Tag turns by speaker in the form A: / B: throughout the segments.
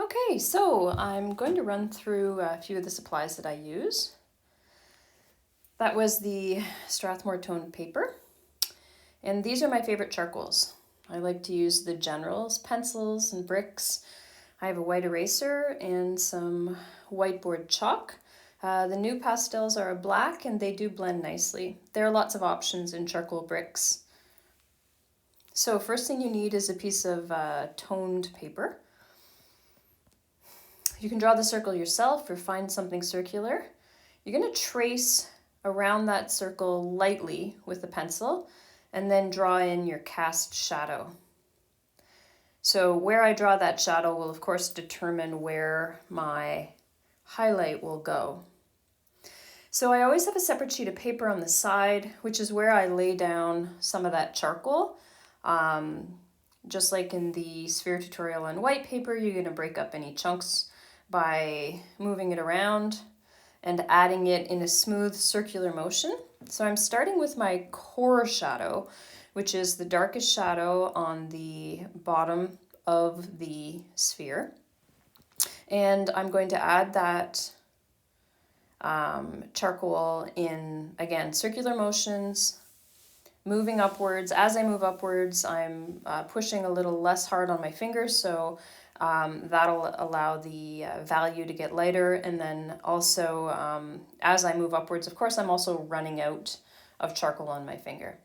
A: Okay, so I'm going to run through a few of the supplies that I use. That was the Strathmore toned paper, and these are my favorite charcoals. I like to use the Generals, pencils, and bricks. I have a white eraser and some whiteboard chalk. The new pastels are black and they do blend nicely. There are lots of options in charcoal bricks. So first thing you need is a piece of toned paper. You can draw the circle yourself or find something circular. You're going to trace around that circle lightly with the pencil and then draw in your cast shadow. So where I draw that shadow will of course determine where my highlight will go. So I always have a separate sheet of paper on the side, which is where I lay down some of that charcoal. Just like in the sphere tutorial on white paper, you're going to break up any chunks by moving it around and adding it in a smooth circular motion. So I'm starting with my core shadow, which is the darkest shadow on the bottom of the sphere. And I'm going to add that charcoal in, again, circular motions, moving upwards. As I move upwards, I'm pushing a little less hard on my fingers, so that'll allow the value to get lighter. And then also, as I move upwards, of course, I'm also running out of charcoal on my finger.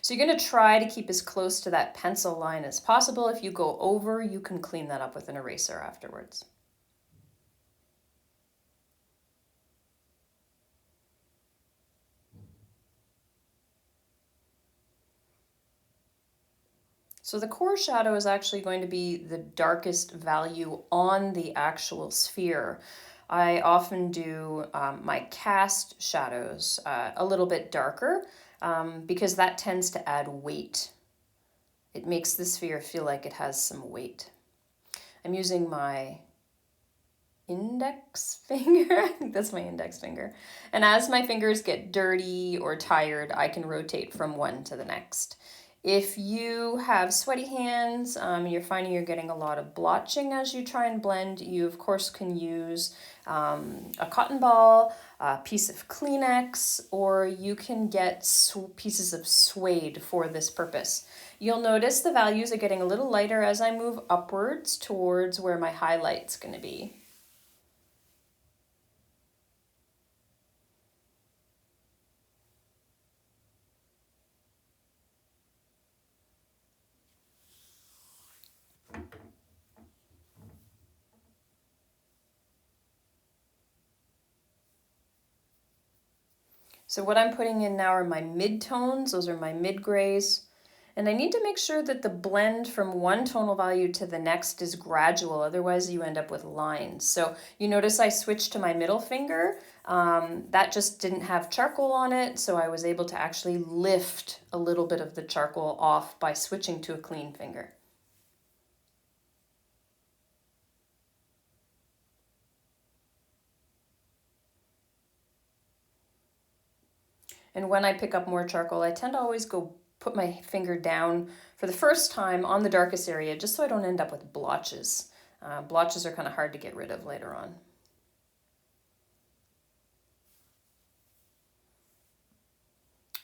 A: So you're going to try to keep as close to that pencil line as possible. If you go over, you can clean that up with an eraser afterwards. So the core shadow is actually going to be the darkest value on the actual sphere. I often do my cast shadows a little bit darker because that tends to add weight. It makes the sphere feel like it has some weight. I'm using my index finger. I think that's my index finger. And as my fingers get dirty or tired, I can rotate from one to the next. If you have sweaty hands, you're finding you're getting a lot of blotching as you try and blend, you of course can use a cotton ball, a piece of Kleenex, or you can get pieces of suede for this purpose. You'll notice the values are getting a little lighter as I move upwards towards where my highlight's going to be. So what I'm putting in now are my mid-tones, those are my mid-grays. And I need to make sure that the blend from one tonal value to the next is gradual, otherwise you end up with lines. So you notice I switched to my middle finger. That just didn't have charcoal on it, so I was able to actually lift a little bit of the charcoal off by switching to a clean finger. And when I pick up more charcoal, I tend to always go put my finger down for the first time on the darkest area, just so I don't end up with blotches. Blotches are kind of hard to get rid of later on.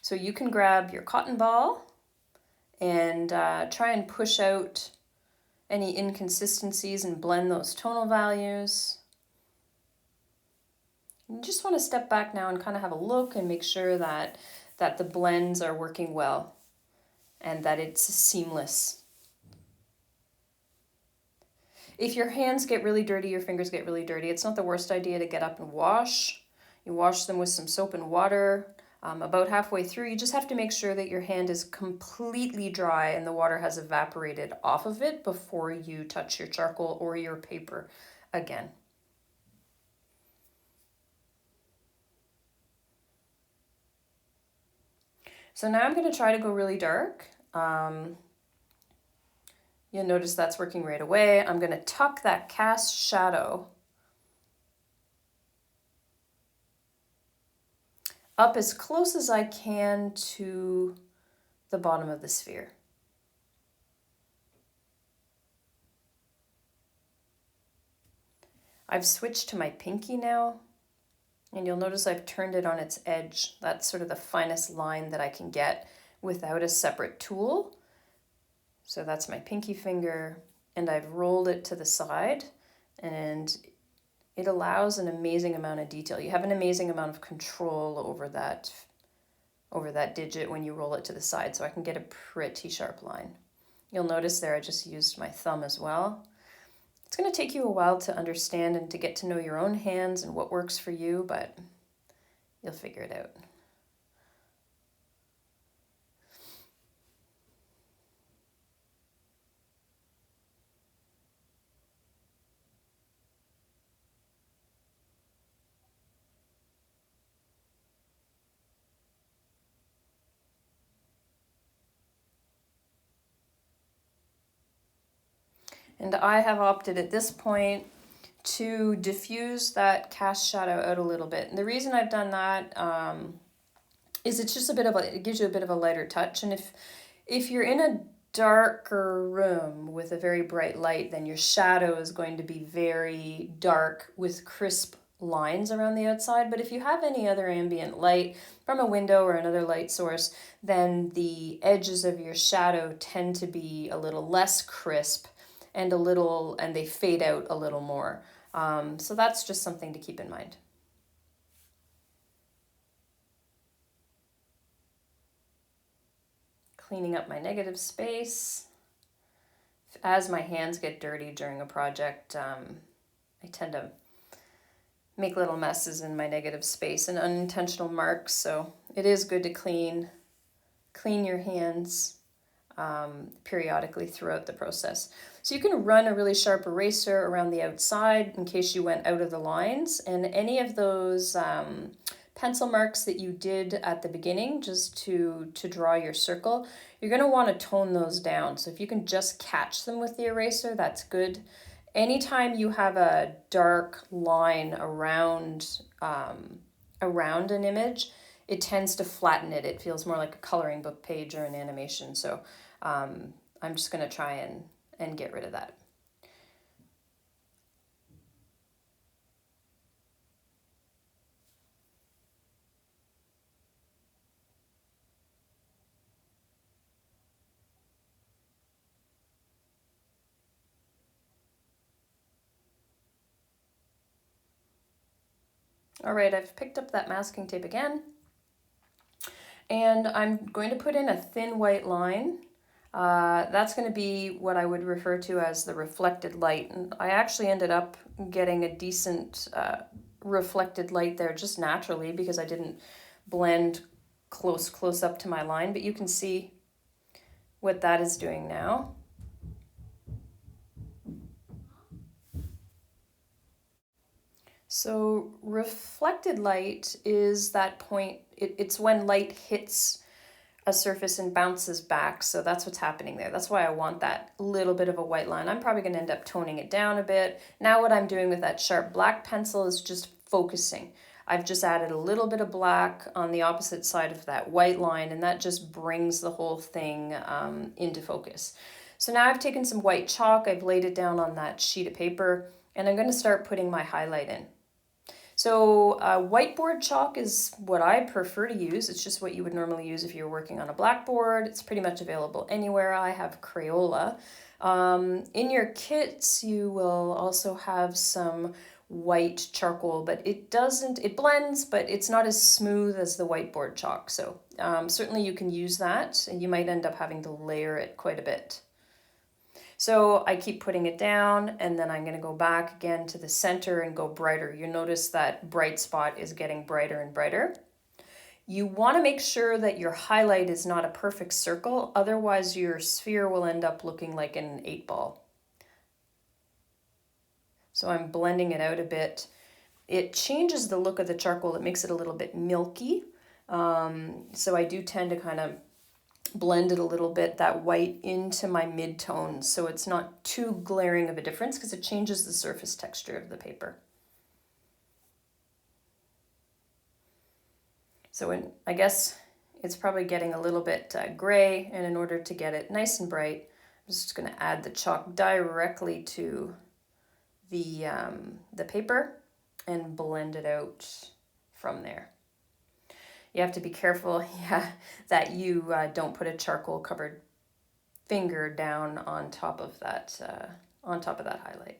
A: So you can grab your cotton ball and try and push out any inconsistencies and blend those tonal values. You just want to step back now and kind of have a look and make sure that the blends are working well and that it's seamless. If your hands get really dirty, your fingers get really dirty, it's not the worst idea to get up and wash. You wash them with some soap and water. About halfway through, you just have to make sure that your hand is completely dry and the water has evaporated off of it before you touch your charcoal or your paper again. So now I'm going to try to go really dark. You'll notice that's working right away. I'm going to tuck that cast shadow up as close as I can to the bottom of the sphere. I've switched to my pinky now, and you'll notice I've turned it on its edge. That's sort of the finest line that I can get without a separate tool. So that's my pinky finger, and I've rolled it to the side, and it allows an amazing amount of detail. You have an amazing amount of control over that digit when you roll it to the side, so I can get a pretty sharp line. You'll notice there I just used my thumb as well. It's going to take you a while to understand and to get to know your own hands and what works for you, but you'll figure it out. And I have opted at this point to diffuse that cast shadow out a little bit. And the reason I've done that is it's just it gives you a bit of a lighter touch. And if you're in a darker room with a very bright light, then your shadow is going to be very dark with crisp lines around the outside. But if you have any other ambient light from a window or another light source, then the edges of your shadow tend to be a little less crisp and they fade out a little more. So that's just something to keep in mind. Cleaning up my negative space. As my hands get dirty during a project, I tend to make little messes in my negative space and unintentional marks, so it is good to clean your hands periodically throughout the process. So you can run a really sharp eraser around the outside in case you went out of the lines, and any of those pencil marks that you did at the beginning just to draw your circle, you're going to want to tone those down. So if you can just catch them with the eraser, that's good. Anytime you have a dark line around an image, it tends to flatten it. It feels more like a coloring book page or an animation. So I'm just going to try and get rid of that. All right, I've picked up that masking tape again, and I'm going to put in a thin white line. That's going to be what I would refer to as the reflected light. And I actually ended up getting a decent reflected light there just naturally because I didn't blend close up to my line, but you can see what that is doing now. So reflected light is that point, it's when light hits a surface and bounces back. So that's what's happening there. That's why I want that little bit of a white line. I'm probably going to end up toning it down a bit. Now what I'm doing with that sharp black pencil is just focusing. I've just added a little bit of black on the opposite side of that white line, and that just brings the whole thing into focus. So now I've taken some white chalk, I've laid it down on that sheet of paper, and I'm going to start putting my highlight in. So whiteboard chalk is what I prefer to use. It's just what you would normally use if you're working on a blackboard. It's pretty much available anywhere. I have Crayola. In your kits, you will also have some white charcoal, but it blends, but it's not as smooth as the whiteboard chalk. So certainly you can use that, and you might end up having to layer it quite a bit. So I keep putting it down, and then I'm going to go back again to the center and go brighter. You notice that bright spot is getting brighter and brighter. You want to make sure that your highlight is not a perfect circle, otherwise your sphere will end up looking like an 8-ball. So I'm blending it out a bit. It changes the look of the charcoal. It makes it a little bit milky. So I do tend to kind of blend it a little bit, that white, into my mid-tones so it's not too glaring of a difference because it changes the surface texture of the paper. So I guess it's probably getting a little bit gray, and in order to get it nice and bright, I'm just going to add the chalk directly to the paper and blend it out from there. You have to be careful, yeah, that you don't put a charcoal covered finger down on top of that highlight.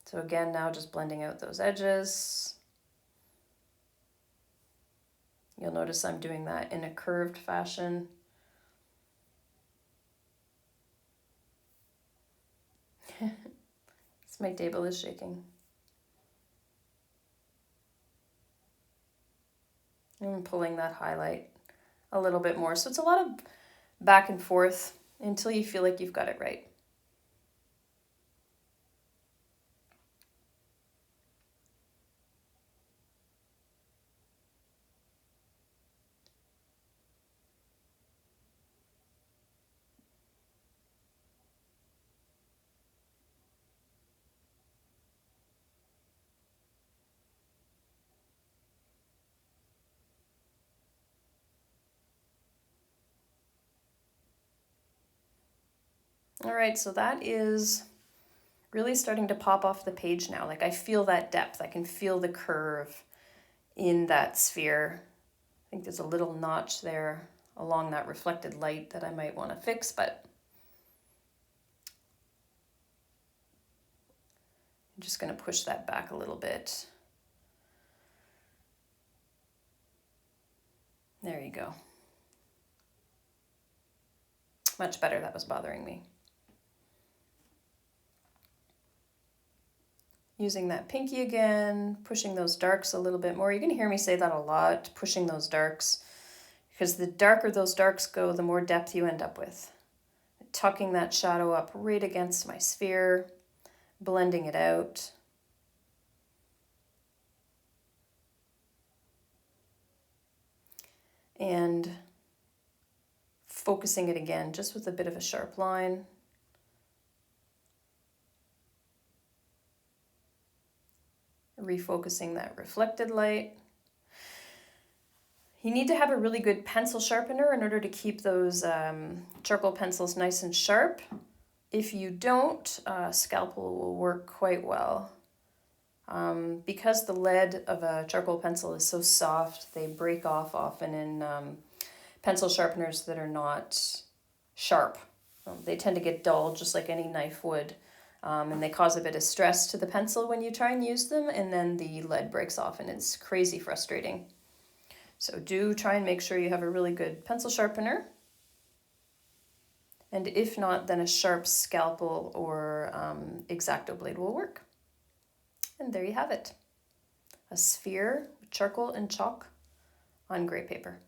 A: So again, now just blending out those edges. You'll notice I'm doing that in a curved fashion. My table is shaking. And pulling that highlight a little bit more. So it's a lot of back and forth until you feel like you've got it right. All right, so that is really starting to pop off the page now. Like I feel that depth. I can feel the curve in that sphere. I think there's a little notch there along that reflected light that I might want to fix, but I'm just going to push that back a little bit. There you go. Much better. That was bothering me. Using that pinky again, pushing those darks a little bit more. You're going to hear me say that a lot, pushing those darks, because the darker those darks go, the more depth you end up with. Tucking that shadow up right against my sphere, blending it out. And focusing it again, just with a bit of a sharp line. Refocusing that reflected light. You need to have a really good pencil sharpener in order to keep those charcoal pencils nice and sharp. If you don't, scalpel will work quite well. Because the lead of a charcoal pencil is so soft, they break off often in pencil sharpeners that are not sharp. They tend to get dull, just like any knife would. And they cause a bit of stress to the pencil when you try and use them, and then the lead breaks off, and it's crazy frustrating. So do try and make sure you have a really good pencil sharpener. And if not, then a sharp scalpel or X-Acto blade will work. And there you have it. A sphere, charcoal and chalk on gray paper.